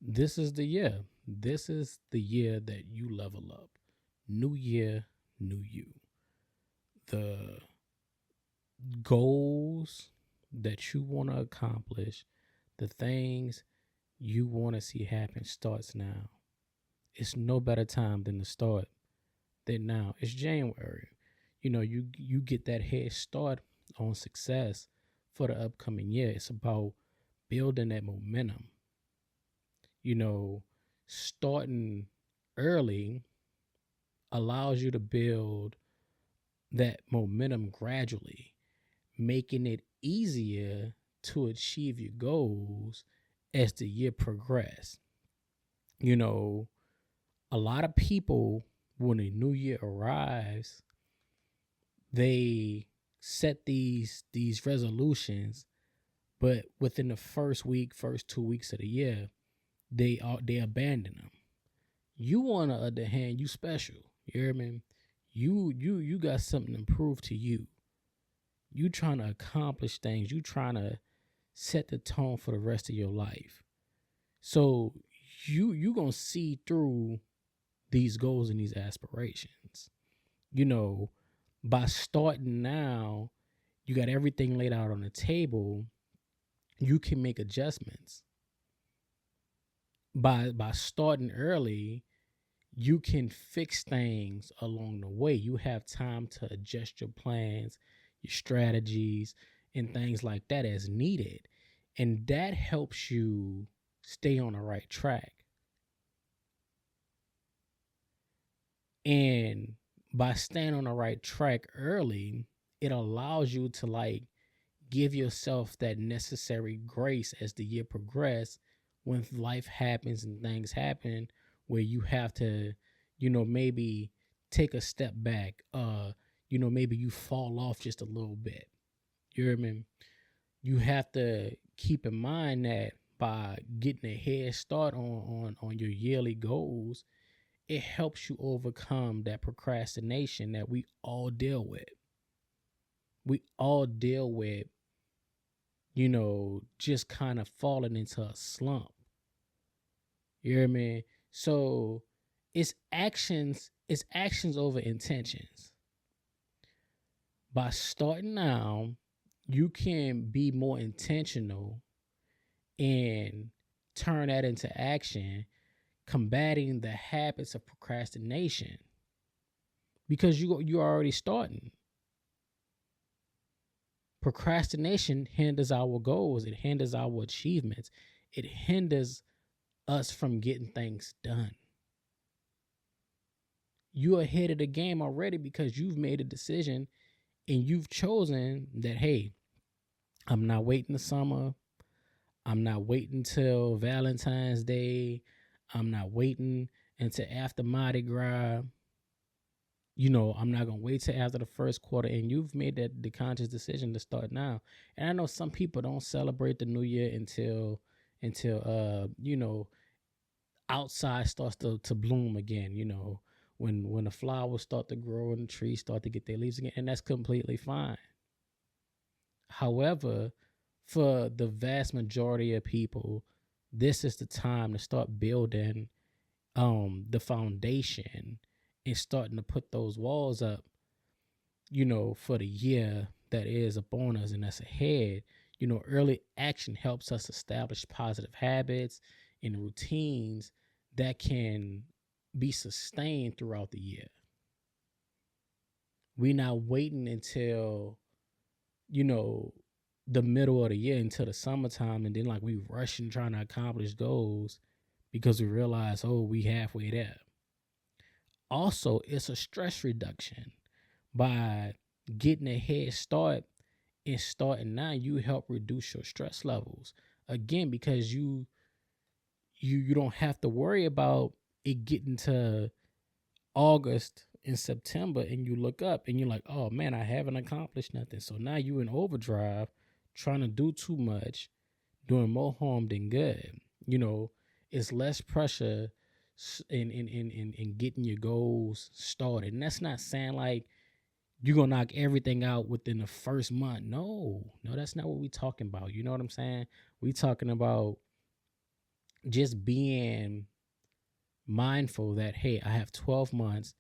This is the year. This is the year that you level up. New year, new you. The goals that you want to accomplish, the things you want to see happen starts now. It's no better time than to start than now. It's January. You get that head start on success for the upcoming year. It's about building that momentum. You know, Starting early allows you to build that momentum gradually, making it easier to achieve your goals as the year progresses. You know, a lot of people, when the new year arrives, they set these resolutions, but within the first week, first 2 weeks of the year, they abandon them. You, on the other hand, you special. You hear me? You got something to prove to you. You trying to accomplish things. You trying to set the tone for the rest of your life. So you gonna see through these goals and these aspirations. You know, by starting now, you got everything laid out on the table. You can make adjustments. By starting early, you can fix things along the way. You have time to adjust your plans, your strategies, and things like that as needed. And that helps you stay on the right track. And by staying on the right track early, it allows you to give yourself that necessary grace as the year progresses when life happens and things happen where you have to, maybe take a step back. Maybe you fall off just a little bit. You hear me? You have to keep in mind that by getting a head start on your yearly goals, it helps you overcome that procrastination that we all deal with. We all deal with, just kind of falling into a slump. You hear me? So it's actions over intentions. By starting now, you can be more intentional and turn that into action, combating the habits of procrastination because you're already starting. Procrastination hinders our goals, it hinders our achievements, it hinders us from getting things done. You're ahead of the game already because you've made a decision and you've chosen that, hey, I'm not waiting the summer. I'm not waiting till Valentine's Day. I'm not waiting until after Mardi Gras. I'm not gonna wait till after the first quarter. And you've made that the conscious decision to start now. And I know some people don't celebrate the new year until outside starts to bloom again. When the flowers start to grow and the trees start to get their leaves again, and that's completely fine. However, for the vast majority of people, this is the time to start building the foundation and starting to put those walls up, for the year that is upon us and that's ahead. Early action helps us establish positive habits and routines that can be sustained throughout the year. We're not waiting until, you know, the middle of the year until the summertime and then we rushing trying to accomplish goals because we realize, oh, we halfway there. Also, it's a stress reduction. By getting a head start and starting now, you help reduce your stress levels. Again, because you don't have to worry about it getting to August and September and you look up and you're like, oh man, I haven't accomplished nothing. So now you in overdrive, trying to do too much, doing more harm than good. It's less pressure in getting your goals started. And that's not saying you're gonna knock everything out within the first month. No, that's not what we talking about. You know what I'm saying? We talking about just being mindful that, hey, I have 12 months.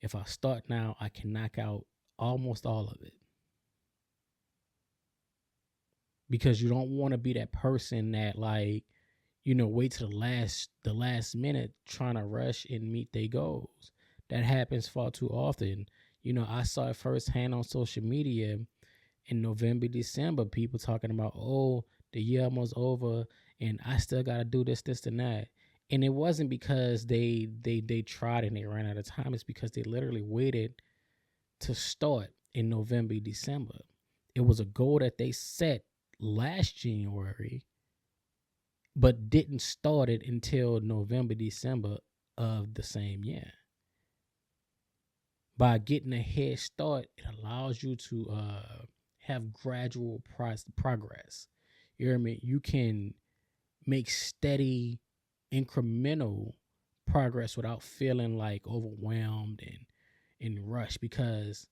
If I start now, I can knock out almost all of it, because you don't want to be that person that, like, wait to the last minute trying to rush and meet their goals. That happens far too often. I saw it firsthand on social media in November, December, people talking about, oh, the year almost over and I still gotta do this, and that. And it wasn't because they tried and they ran out of time. It's because they literally waited to start in November, December. It was a goal that they set last January, but didn't start it until November, December of the same year. By getting a head start, it allows you to have gradual progress. You know what I mean? You can make steady, incremental progress without feeling like overwhelmed and rushed, because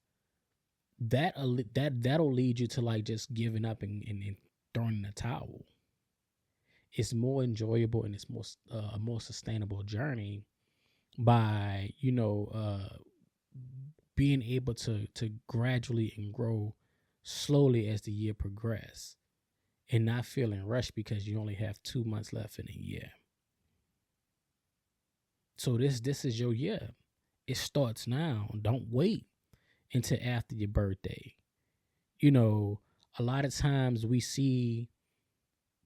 that'll lead you to like just giving up and throwing in the towel. It's more enjoyable and it's a more sustainable journey by being able to gradually and grow slowly as the year progresses, and not feeling rushed because you only have 2 months left in a year. So this is your year. It starts now. Don't wait until after your birthday. You know, a lot of times we see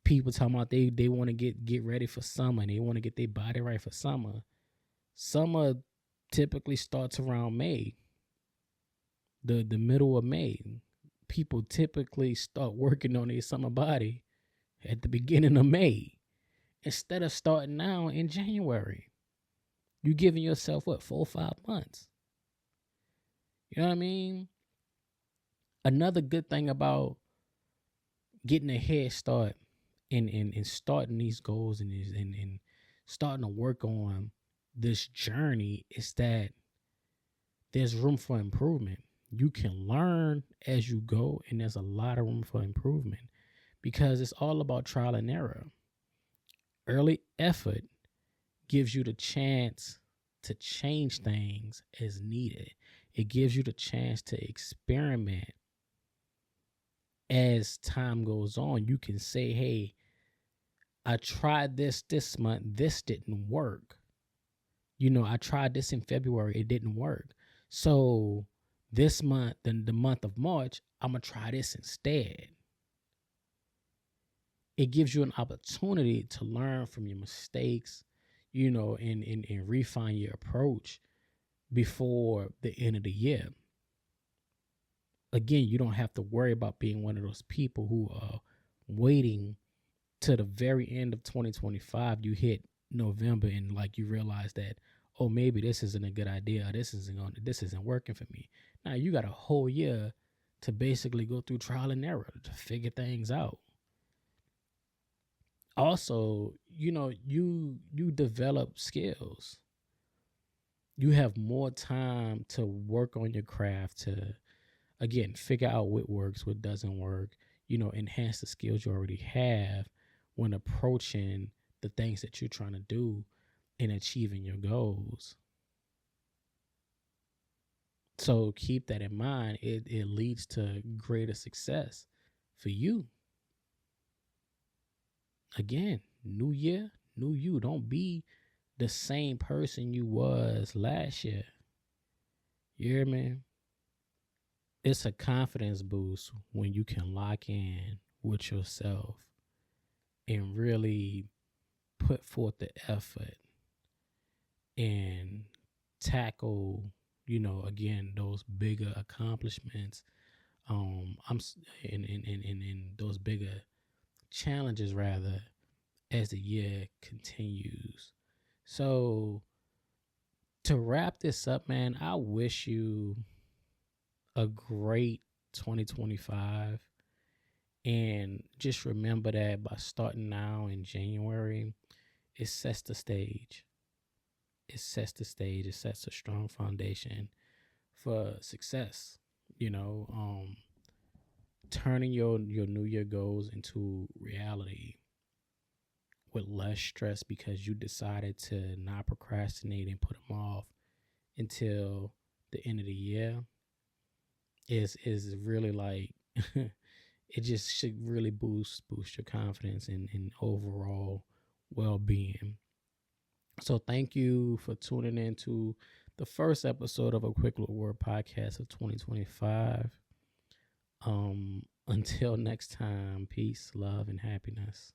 people talking about they want to get ready for summer and they want to get their body right for summer. Summer typically starts around May, the middle of May. People typically start working on their summer body at the beginning of May instead of starting now in January. You giving yourself what, 4 or 5 months? You know what I mean? Another good thing about getting a head start and starting these goals and starting to work on this journey is that there's room for improvement. You can learn as you go, and there's a lot of room for improvement because it's all about trial and error. Early effort gives you the chance to change things as needed. It gives you the chance to experiment as time goes on. You can say, hey, I tried this month, this didn't work. I tried this in February, it didn't work. So this month, the month of March, I'm going to try this instead. It gives you an opportunity to learn from your mistakes, and refine your approach before the end of the year. Again, you don't have to worry about being one of those people who are waiting to the very end of 2025. You hit November and like you realize that, oh, maybe this isn't a good idea. This isn't working for me. Now you got a whole year to basically go through trial and error to figure things out. Also, you develop skills. You have more time to work on your craft, to again figure out what works, what doesn't work, enhance the skills you already have when approaching the things that you're trying to do and achieving your goals. So keep that in mind. It leads to greater success for you. Again, new year, new you. Don't be the same person you was last year. You hear me? It's a confidence boost when you can lock in with yourself and really put forth the effort and tackle, again, those bigger accomplishments, I'm in those bigger challenges rather as the year continues. So to wrap this up, man, I wish you a great 2025. And just remember that by starting now in January, it sets the stage. It sets the stage. It sets a strong foundation for success. Turning your New Year goals into reality with less stress because you decided to not procrastinate and put them off until the end of the year is really like it just should really boost your confidence and overall well-being. So thank you for tuning in to the first episode of a Quick Little Word podcast of 2025. Until next time, peace, love, and happiness.